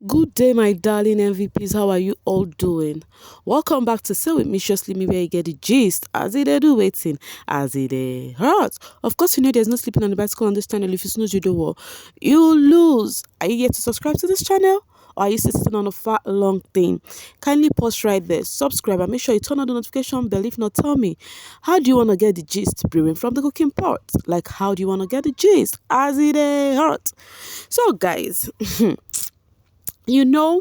Good day, my darling MVPs. How are you all doing? Welcome back to Say With Me, Just Me, where you get the gist. As it do waiting, as it hurts. Of course, you know there's no sleeping on the bicycle on this channel. If you snooze, you do what? You lose. Are you yet to subscribe to this channel? Or are you sitting on a fat long thing? Kindly pause right there, subscribe, and make sure you turn on the notification bell. If not, tell me, how do you want to get the gist brewing from the cooking pot? Like, how do you want to get the gist? As it hurts. So, guys, you know,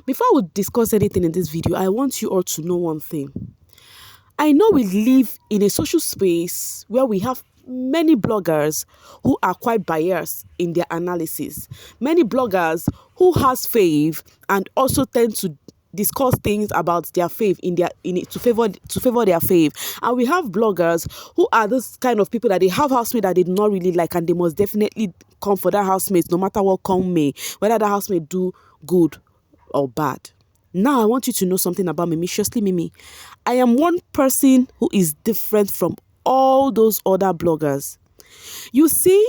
before we discuss anything in this video, I want you all to know one thing. I know we live in a social space where we have many bloggers who are quite biased in their analysis. Many bloggers who has faith and also tend to discuss things about their faith to favor their faith. And we have bloggers who are this kind of people that they have housemates that they do not really like, and they must definitely come for that housemate no matter what come may, whether that housemate do good or bad. Now I want you to know something about me, Mimi. I am one person who is different from all those other bloggers. You see,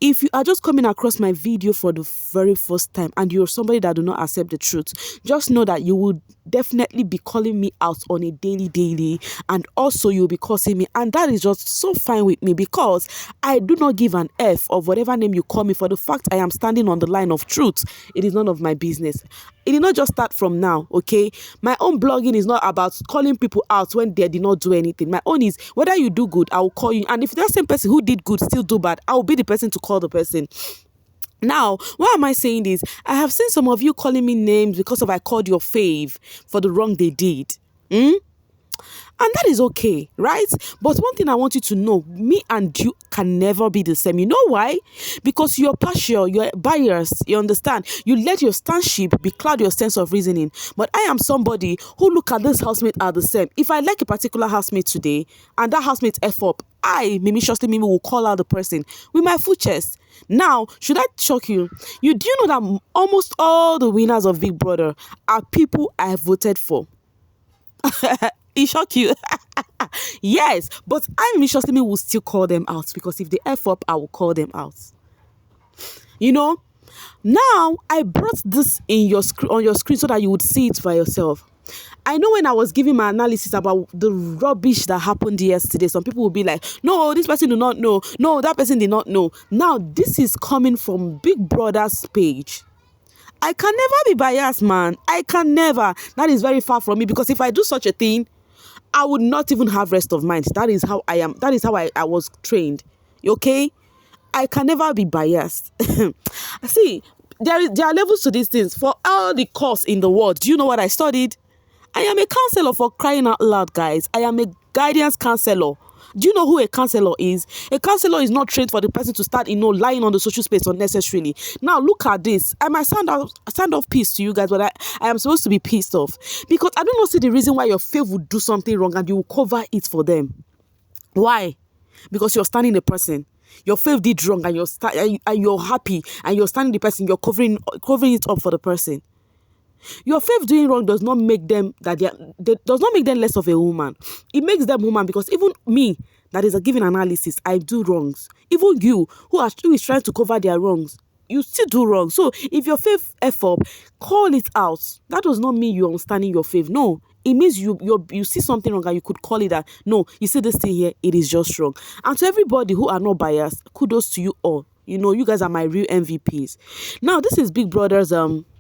if you are just coming across my video for the very first time and you're somebody that do not accept the truth, just know that you will definitely be calling me out on a daily, and also you'll be cursing me, and that is just so fine with me because I do not give an F of whatever name you call me. For the fact I am standing on the line of truth, it is none of my business. It did not just start from now, okay? My own blogging is not about calling people out when they did not do anything. My own is whether you do good, I will call you. And if that same person who did good still do bad, I will be the person to call the person. Now, why am I saying this? I have seen some of you calling me names because of I called your fave for the wrong they did. And that is okay, right? But one thing I want you to know, me and you can never be the same. You know why? Because you're partial, you're biased, you understand? You let your standship becloud your sense of reasoning. But I am somebody who look at this housemate as the same. If I like a particular housemate today, and that housemate F up, Mimi will call out the person with my full chest. Now, should I shock you? Do you know that almost all the winners of Big Brother are people I voted for? It shock you? Yes, but I will still call them out because if they F up, I will call them out. You know, now I brought this in your on your screen so that you would see it for yourself. I know when I was giving my analysis about the rubbish that happened yesterday, some people will be like, no, this person did not know. No, that person did not know. Now, this is coming from Big Brother's page. I can never be biased, man. I can never. That is very far from me because if I do such a thing, I would not even have rest of mind. That is how I am. That is how I was trained. Okay? I can never be biased. See, there are levels to these things. For all the course in the world, do you know what I studied? I am a counselor, for crying out loud, guys. I am a guidance counselor. Do you know who a counselor is? A counselor is not trained for the person to start, lying on the social space unnecessarily. Now, look at this. I might sound off pissed to you guys, but I am supposed to be pissed off. Because I do not see the reason why your faith would do something wrong and you will cover it for them. Why? Because you're standing the person. Your faith did wrong and you're happy and you're standing the person. You're covering it up for the person. Your faith doing wrong does not make them does not make them less of a woman. It makes them woman because even me, that is a given analysis, I do wrongs. Even you, who is trying to cover their wrongs, you still do wrong. So if your faith F up, call it out. That does not mean you're understanding your faith. No, it means you see something wrong and you could call it that. No, you see this thing here, it is just wrong. And to everybody who are not biased, kudos to you all. You guys are my real MVPs. Now, this is Big Brother's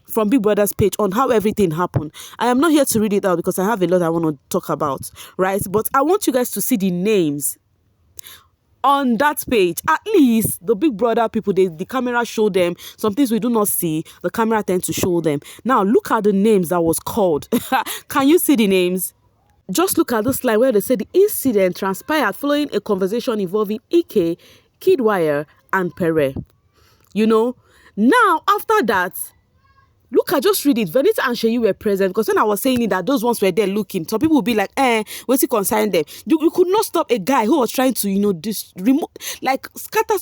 from Big Brother's page on how everything happened. I am not here to read it out because I have a lot I want to talk about, right? But I want you guys to see the names on that page. At least the Big Brother people, the camera show them some things we do not see. The camera tends to show them. Now look at the names that was called. Can you see the names? Just look at this slide where they say the incident transpired following a conversation involving Ike, Kiddwaya, and Pere. Now after that, look, I just read it. Venita and Seyi were present because when I was saying it, that those ones were there looking. Some people would be like, what's it concern them? You could not stop a guy who was trying to, scatter,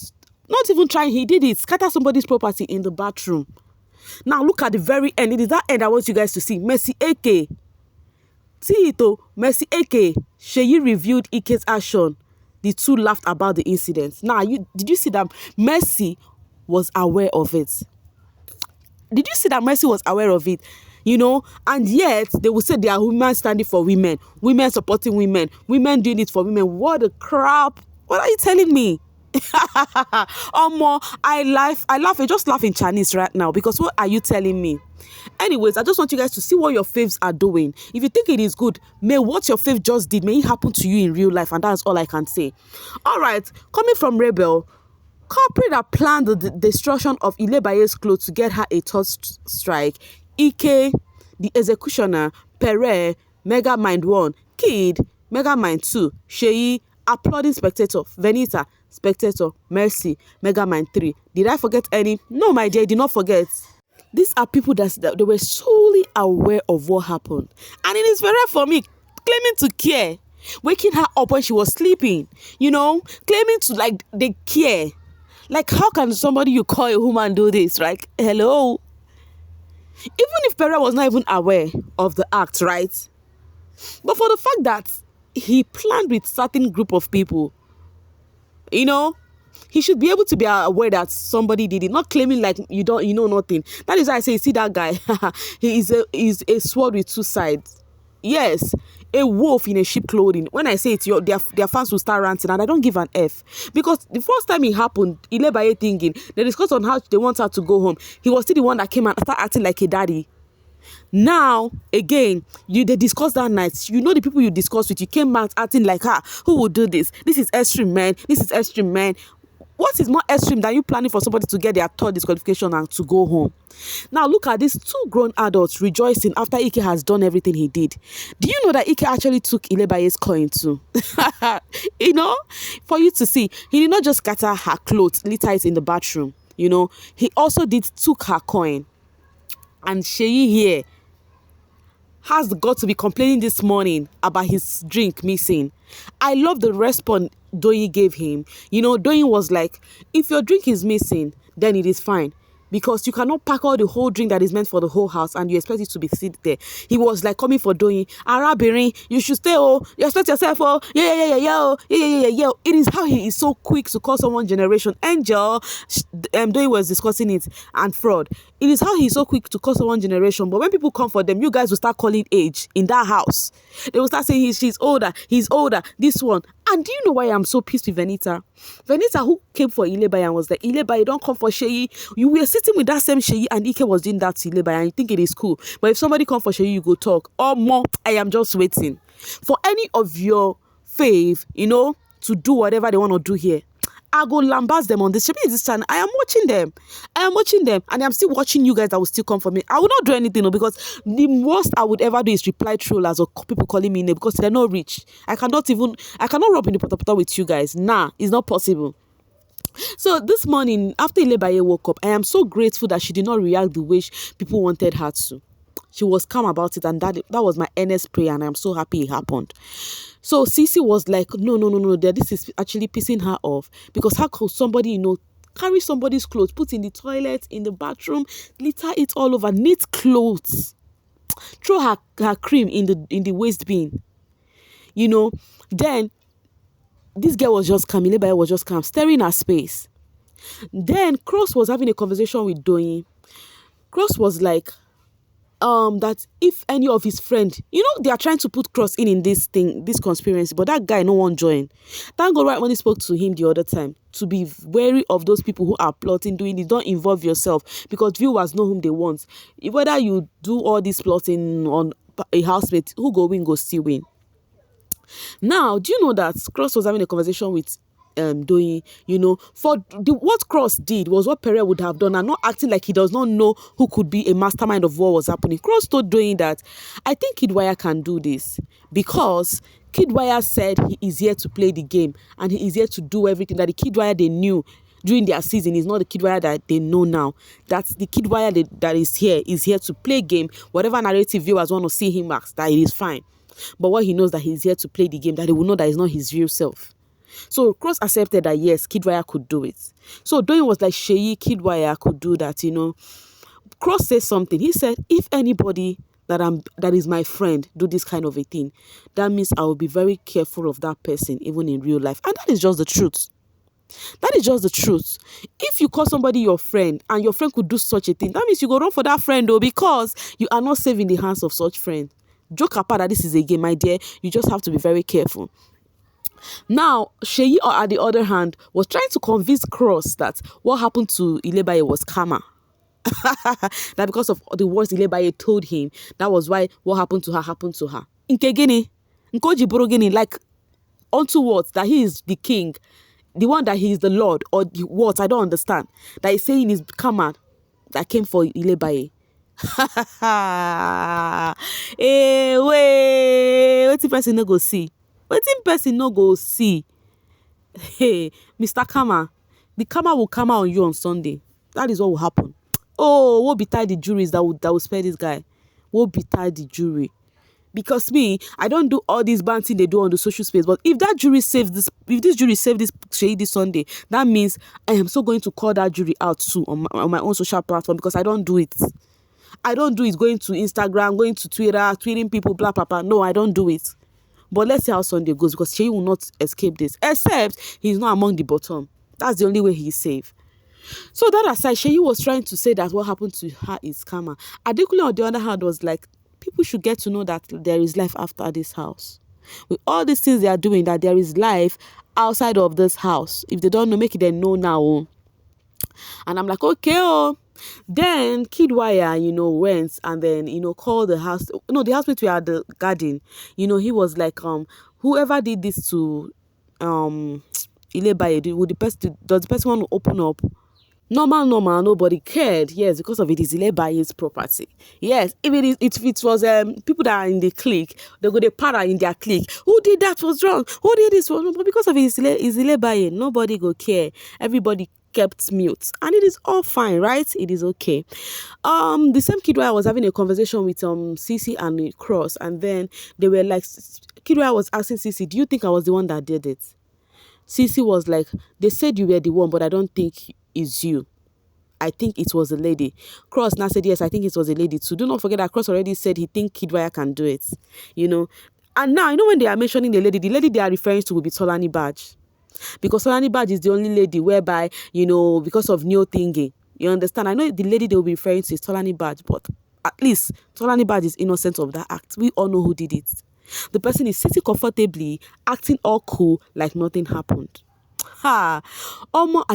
not even trying, he did it, scatter somebody's property in the bathroom. Now look at the very end. It is that end I want you guys to see. Mercy Eke. See it, Mercy Eke. Seyi reviewed Ike's action. The two laughed about the incident. Now, did you see that Mercy was aware of it? Did you see that Mercy was aware of it? And yet they will say they are women standing for women, women supporting women, women doing it for women. What a crap. What are you telling me? I laugh. I just laugh in Chinese right now because what are you telling me? Anyways, I just want you guys to see what your faves are doing. If you think it is good, may what your fave just did, may it happen to you in real life, and that's all I can say. All right, coming from Rebel, culprit that planned the destruction of Ilebaye's clothes to get her a third strike. Ike, the executioner. Pere, Mega Mind 1. Kid, Mega Mind 2. Seyi, applauding spectator. Venita, spectator. Mercy, Mega Mind 3. Did I forget any? No, my dear, I did not forget. These are people that they were solely aware of what happened. And it is very rare for me, claiming to care, waking her up when she was sleeping, claiming to, like, they care. Like, how can somebody you call a woman do this? Like, hello? Even if Pere was not even aware of the act, right? But for the fact that he planned with certain group of people, he should be able to be aware that somebody did it, not claiming like you know nothing. That is why I say, see that guy, he is a sword with two sides. Yes, a wolf in a sheep clothing. When I say it, their fans will start ranting, and I don't give an F. Because the first time it happened, Ilebaye thinking, they discussed on how they want her to go home. He was still the one that came and started acting like a daddy. Now, again, they discussed that night. The people you discussed with, you came back acting like, who would do this? This is extreme, man. This is extreme, man. What is more extreme than you planning for somebody to get their third disqualification and to go home? Now, look at these two grown adults rejoicing after Ike has done everything he did. Do you know that Ike actually took Ilebaye's coin too? For you to see, he did not just scatter her clothes, litter it in the bathroom. He also took her coin. And Seyi here has got to be complaining this morning about his drink missing. I love the response Doyin gave him. Doyin was like, if your drink is missing, then it is fine. Because you cannot pack all the whole drink that is meant for the whole house and you expect it to be sit there. He was like coming for Doyin. Arabirin, you should stay, you expect yourself, yeah. It is how he is so quick to call someone generation angel. Doyin was discussing it, and fraud. It is how he's so quick to call someone generation, but when people come for them, you guys will start calling age in that house. They will start saying she's older, he's older, this one. And do you know why I'm so pissed with Venita? Venita, who came for Ilebaye and was like, Ilebaye, don't come for Seyi. You were sitting with that same Seyi and Ike was doing that to Ilebaye and you think it is cool. But if somebody come for Seyi, you go talk. Or more, I am just waiting for any of your fave, to do whatever they want to do here. I go lambast them on this channel. I am watching them. And I'm still watching you guys that will still come for me. I will not do anything, because the worst I would ever do is reply trollers or people calling me name, because they're not rich. I cannot rub in the potato with you guys. Nah, it's not possible. So this morning, after Ilebaye woke up, I am so grateful that she did not react the way people wanted her to. She was calm about it, and that was my earnest prayer, and I'm so happy it happened. So Sisi was like, no, this is actually pissing her off, because how could somebody, carry somebody's clothes, put in the toilet, in the bathroom, litter it all over, neat clothes, throw her cream in the waste bin, Then this girl was just calm, Ilebaye was just calm, staring at space. Then Cross was having a conversation with Doyin. Cross was like, that if any of his friend, they are trying to put Cross in this conspiracy, but that guy no one join. Thank God, right when he spoke to him the other time, to be wary of those people who are plotting, doing it. Don't involve yourself, because viewers know whom they want. Whether you do all this plotting on a housemate, who go win, go still win. Now, do you know that Cross was having a conversation with Doyin, for what Cross did was what Pere would have done, and not acting like he does not know who could be a mastermind of what was happening. Cross told Doyin that, I think Kiddwaya can do this, because Kiddwaya said he is here to play the game, and he is here to do everything. That the Kiddwaya they knew during their season is not the Kiddwaya that they know now. That's the Kiddwaya that is here to play game. Whatever narrative viewers want to see him ask, that it is fine. But what he knows, that he's here to play the game, that he will know that it's not his real self. So Cross accepted that yes, Kiddwaya could do it. So Doyin was like, Seyi, Kiddwaya could do that, Cross said something. He said, if anybody that is my friend do this kind of a thing, that means I will be very careful of that person, even in real life. And that is just the truth. That is just the truth. If you call somebody your friend and your friend could do such a thing, that means you go run for that friend though, because you are not safe in the hands of such friend. Joke apart that this is a game, my dear. You just have to be very careful. Now, Seyi, at the other hand, was trying to convince Cross that what happened to Ilebaye was karma. That because of the words Ilebaye told him, that was why what happened to her happened to her. Nkegini, Nkoji Borogini, like unto what? That he is the king, the one that he is the Lord, or the what? I don't understand. That he's saying is karma that came for Ilebaye. Wetin person no go see? Wetin person no go see? Hey, Mr. Karma, the karma will come out on you on Sunday. That is what will happen. Oh, what betide the juries that will spare this guy? What betide the jury? Because me, I don't do all this banting they do on the social space. But if that jury saves this, if this jury saved this Seyi this Sunday, that means I am so going to call that jury out too on my own social platform, because I don't do it. I don't do it going to Instagram, going to Twitter, tweeting people, blah, blah, blah. No, I don't do it. But let's see how Sunday goes, because Seyi will not escape this, except he's not among the bottom. That's the only way he's safe. So that aside, Seyi was trying to say that what happened to her is karma. Adekunle, on the other hand, was like, people should get to know that there is life after this house. With all these things they are doing, that there is life outside of this house. If they don't know, make it they know now. Oh. And I'm like, okay, oh. Then Kiddwaya, went and then, called the house. No, the housemate were at the garden. He was like, whoever did this to Ilebaye, does the person want to open up? Normal, nobody cared. Yes, because of it is Ilebaye's property. Yes, if it was people that are in the clique, they go, they para in their clique. Who did that was wrong? Who did this was wrong? But because of it is Ilebaye, nobody go care. Everybody kept mute, and it is all fine, right? It is okay. The same Kiddwaya was having a conversation with Sisi and Cross, and then they were like, Kiddwaya was asking Sisi, do you think I was the one that did it? Sisi was like, they said you were the one, but I don't think it's you. I think it was a lady. Cross now said, yes, I think it was a lady too. Do not forget that Cross already said he think Kiddwaya can do it. And now, when they are mentioning the lady they are referring to will be Tolani Badge. Because Tolani Badge is the only lady whereby, because of new thingy. You understand? I know the lady they will be referring to is Tolani Badge, but at least Tolani Badge is innocent of that act. We all know who did it. The person is sitting comfortably, acting all cool, like nothing happened. I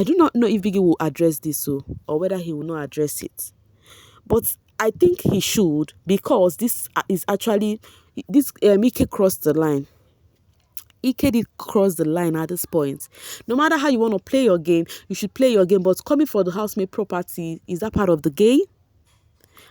do not know if Biggie will address this or whether he will not address it. But I think he should, because this is actually, Ike crossed the line. Ike did cross the line at this point. No matter how you want to play your game, you should play your game. But coming for the housemate property, is that part of the game?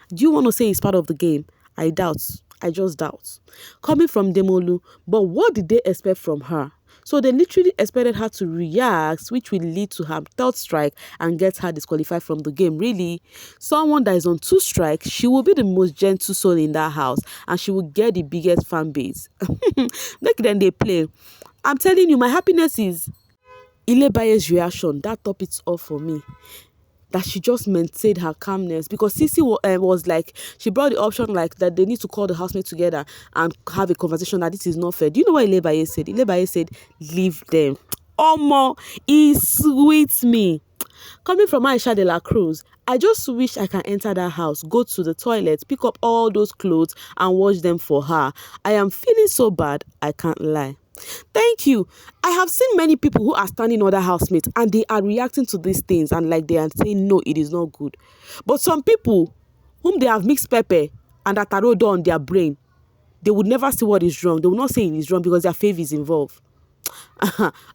Do you want to say it's part of the game? I doubt. I just doubt. Coming from Demolu, but what did they expect from her? So they literally expected her to react, which will lead to her third strike and get her disqualified from the game. Really, someone that is on 2 strikes, she will be the most gentle soul in that house, and she will get the biggest fan base. Make them they play. I'm telling you, my happiness is Ilebaye's reaction. That top it off for me. That she just maintained her calmness, because Sisi was like, she brought the option like that they need to call the housemate together and have a conversation that this is not fair. Do you know what Ilebaye said? Ilebaye said, leave them. Omo, he sweet me. Coming from Aisha de la Cruz, I just wish I can enter that house, go to the toilet, pick up all those clothes and wash them for her. I am feeling so bad, I can't lie. Thank you. I have seen many people who are standing other housemates and they are reacting to these things and like they are saying no, it is not good. But some people whom they have mixed pepper and that are rolled on their brain, they would never see what is wrong. They will not say it is wrong because their faith is involved.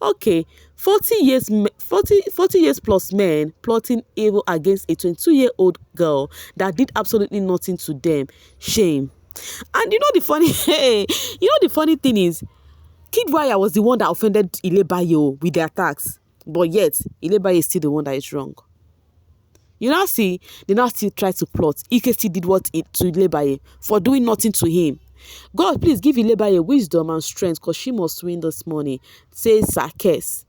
Okay, 40 years plus men plotting evil against a 22-year-old girl that did absolutely nothing to them. Shame. And the funny thing is, Kiddwaya was the one that offended Ilebaye with the attacks, but yet Ilebaye is still the one that is wrong. They now still try to plot. Ike still did what to Ilebaye for doing nothing to him. God, please give Ilebaye wisdom and strength, because she must win this money, says Sakes.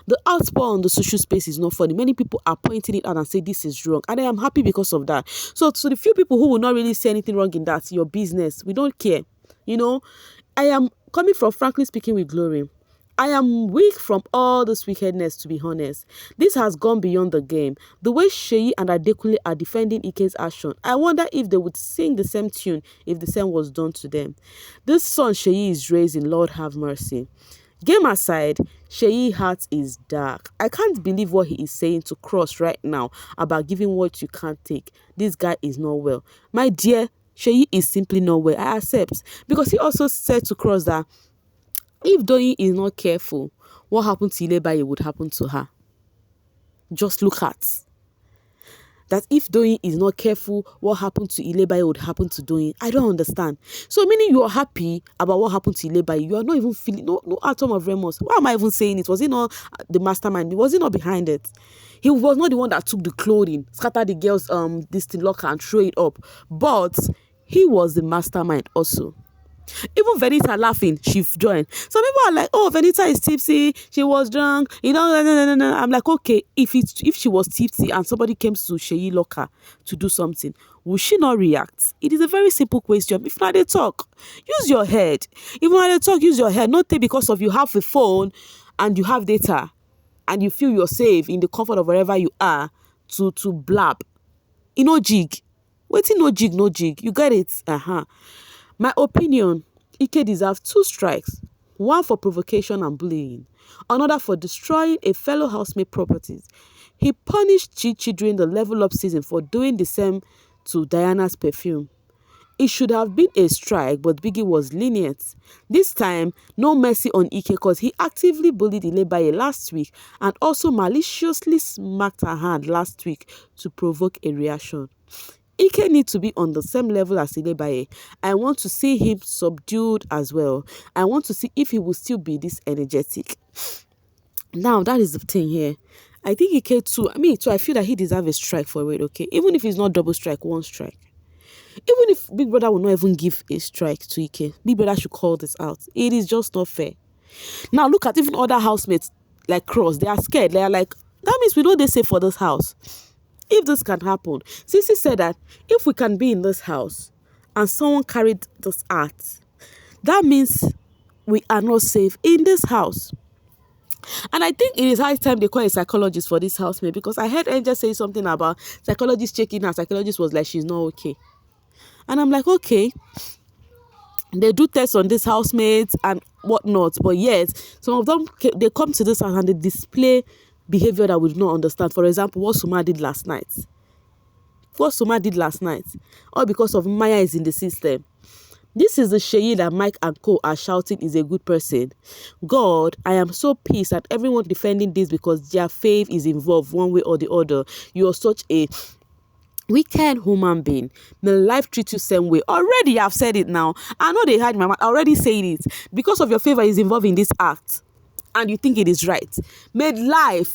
The outpour on the social space is not funny. Many people are pointing it out and say this is wrong, and I am happy because of that. So to the few people who will not really say anything wrong in that, your business, we don't care. I am coming from Frankly Speaking with Glory. I am weak from all this wickedness, to be honest. This has gone beyond the game. The way Seyi and Adekunle are defending Ike's action, I wonder if they would sing the same tune if the same was done to them. This son Seyi is raising, Lord have mercy. Game aside, Seyi's heart is dark. I can't believe what he is saying to Cross right now about giving what you can't take. This guy is not well. My dear, Seyi is simply not well. I accept. Because he also said to Cross that if Doyin is not careful, what happened to Ilebaye would happen to her. Just look at that. If Doyin is not careful, what happened to Ilebaye would happen to Doyin. I don't understand. So meaning you are happy about what happened to Ilebaye. You are not even feeling no atom of remorse. Why am I even saying it? Was he not the mastermind? Was he not behind it? He was not the one that took the clothing, scattered the girls this thing locker and throw it up. But he was the mastermind also. Even Venita laughing, she joined. Some people are like, oh, Venita is tipsy, she was drunk, no. I'm like, okay, if she was tipsy and somebody came to Seyi locker to do something, will she not react? It is a very simple question. If not they talk, use your head. If not they talk, use your head. Not take because of you have a phone and you have data and you feel you're safe in the comfort of wherever you are to blab. Jig. Waiting, no jig. You get it? My opinion, Ike deserves 2 strikes, one for provocation and bullying, another for destroying a fellow housemate properties. He punished Chichi during the level up season for doing the same to Diana's perfume. It should have been a strike, but Biggie was lenient. This time, no mercy on Ike because he actively bullied Ilebaye last week and also maliciously smacked her hand last week to provoke a reaction. Ike needs to be on the same level as Ilebaye. I want to see him subdued as well. I want to see if he will still be this energetic. Now, that is the thing here. I think Ike too, I feel that he deserves a strike for it, okay? Even if it's not double strike, 1 strike. Even if Big Brother will not even give a strike to Ike, Big Brother should call this out. It is just not fair. Now, look at even other housemates like Cross. They are scared. They are like, that means we know they safe for this house. If this can happen, Sisi said that if we can be in this house and someone carried this art, that means we are not safe in this house. And I think it is high time they call a psychologist for this housemate, because I heard Angel say something about psychologist checking her. Psychologist was like, she's not okay. And I'm like, okay, they do tests on these housemates and whatnot, but yet some of them, they come to this house and they display behavior that we do not understand. For example, what Suma did last night. All because of Maya is in the system. This is the Seyi that Mike and Co are shouting is a good person. God, I am so pissed at everyone defending this because their faith is involved one way or the other. You are such a wicked human being. May life treat you same way. Already I've said it now. I know they had my mouth. I already said it. Because of your favor is involved in this act and you think it is right. May life,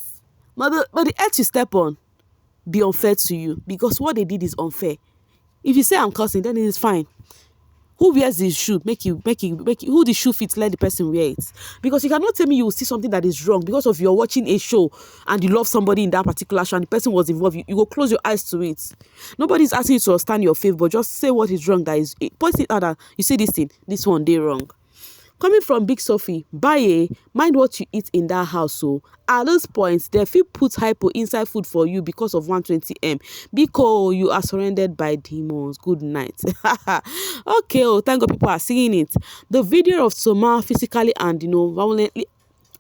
but the earth you step on be unfair to you, because what they did is unfair. If you say I'm cursing, then it is fine. Who wears this shoe? Make you. Who the shoe fits, let the person wear it. Because you cannot tell me you will see something that is wrong because of you're watching a show and you love somebody in that particular show and the person was involved. You go close your eyes to it. Nobody's asking you to stand your faith, but just say what is wrong. That is, point it out that you see this thing, this one they wrong. Coming from Big Sophie, Baye, mind what you eat in that house. So at this point, they feel put hypo inside food for you because of 120M. Because you are surrounded by demons. Good night. Okay, thank God people are seeing it. The video of Soma physically and violently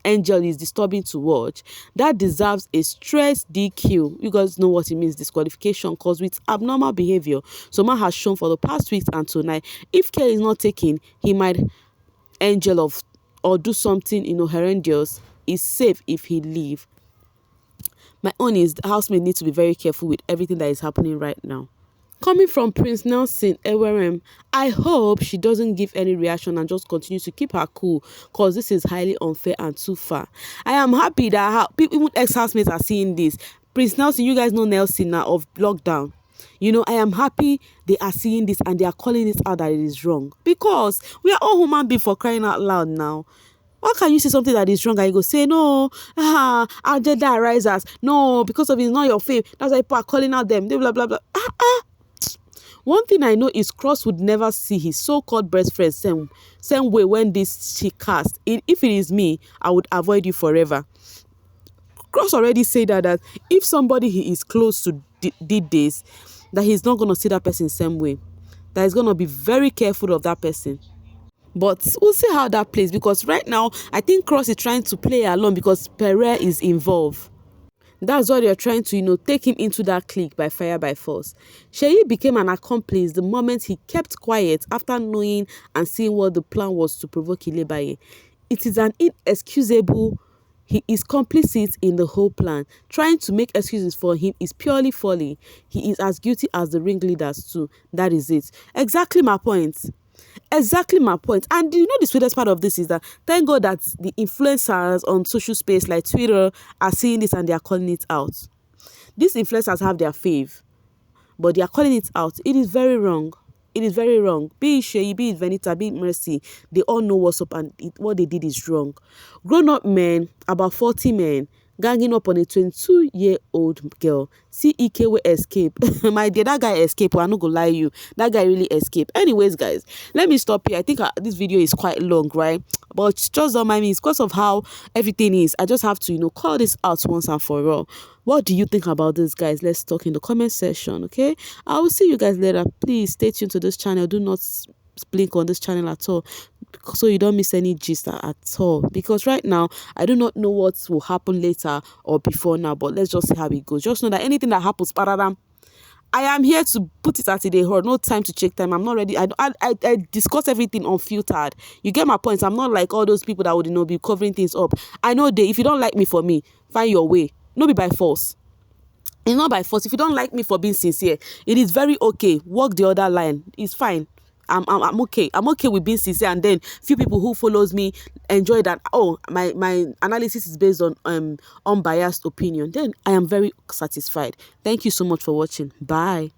Angel is disturbing to watch. That deserves a stress DQ. You guys know what it means, disqualification, because with abnormal behavior Soma has shown for the past weeks and tonight, if care is not taken, he might Angel of or do something horrendous. Is safe if he leave. My own is the housemate needs to be very careful with everything that is happening right now. Coming from Prince Nelson Ewerem, I hope she doesn't give any reaction and just continues to keep her cool, because this is highly unfair and too far. I am happy that even ex-housemates are seeing this. Prince Nelson, you guys know Nelson now of lockdown. I am happy they are seeing this and they are calling it out that it is wrong, because we are all human beings, for crying out loud now. Why can you say something that is wrong and you go say, no, our gender risers, no, because of it's not your faith, that's why people are calling out them, blah, blah, blah. One thing I know is Cross would never see his so-called best friend same way when this she cast. If it is me, I would avoid you forever. Cross already said that if somebody he is close to did this, that he's not gonna see that person same way. That he's gonna be very careful of that person. But we'll see how that plays, because right now I think Cross is trying to play along because Perez is involved. That's why they're trying to, take him into that clique by fire by force. Seyi became an accomplice the moment he kept quiet after knowing and seeing what the plan was to provoke Ilebaye. It is an inexcusable. He is complicit in the whole plan. Trying to make excuses for him is purely folly. He is as guilty as the ringleaders too. That is it. Exactly my point. Exactly my point. And the sweetest part of this is that thank God that the influencers on social space like Twitter are seeing this and they are calling it out. These influencers have their fave, but they are calling it out. It is very wrong. It is very wrong. Be it Seyi, be it Venita, be it Mercy, they all know what's up and what they did is wrong. Grown-up men, about 40 men, ganging up on a 22-year-old girl. See Ike will escape. My dear, that guy escape. I'm not gonna lie you. That guy really escaped. Anyways, guys, let me stop here. I think this video is quite long, right? But just don't mind me. It's because of how everything is. I just have to, call this out once and for all. What do you think about this, guys? Let's talk in the comment section, okay? I will see you guys later. Please stay tuned to this channel. Do not blink on this channel at all, so you don't miss any gist at all, because right now I do not know what will happen later or before now, but let's just see how it goes. Just know that anything that happens, I am here to put it at the heart. No time to check time. I'm not ready. I discuss everything unfiltered. You get my point. I'm not like all those people that would be covering things up. I know if you don't like me for me, find your way. No be by force. It's not by force. If you don't like me for being sincere, it is very okay. Walk the other line. It's fine. I'm okay. I'm okay with being sincere, and then few people who follows me enjoy that. Oh, my analysis is based on unbiased opinion. Then I am very satisfied. Thank you so much for watching. Bye.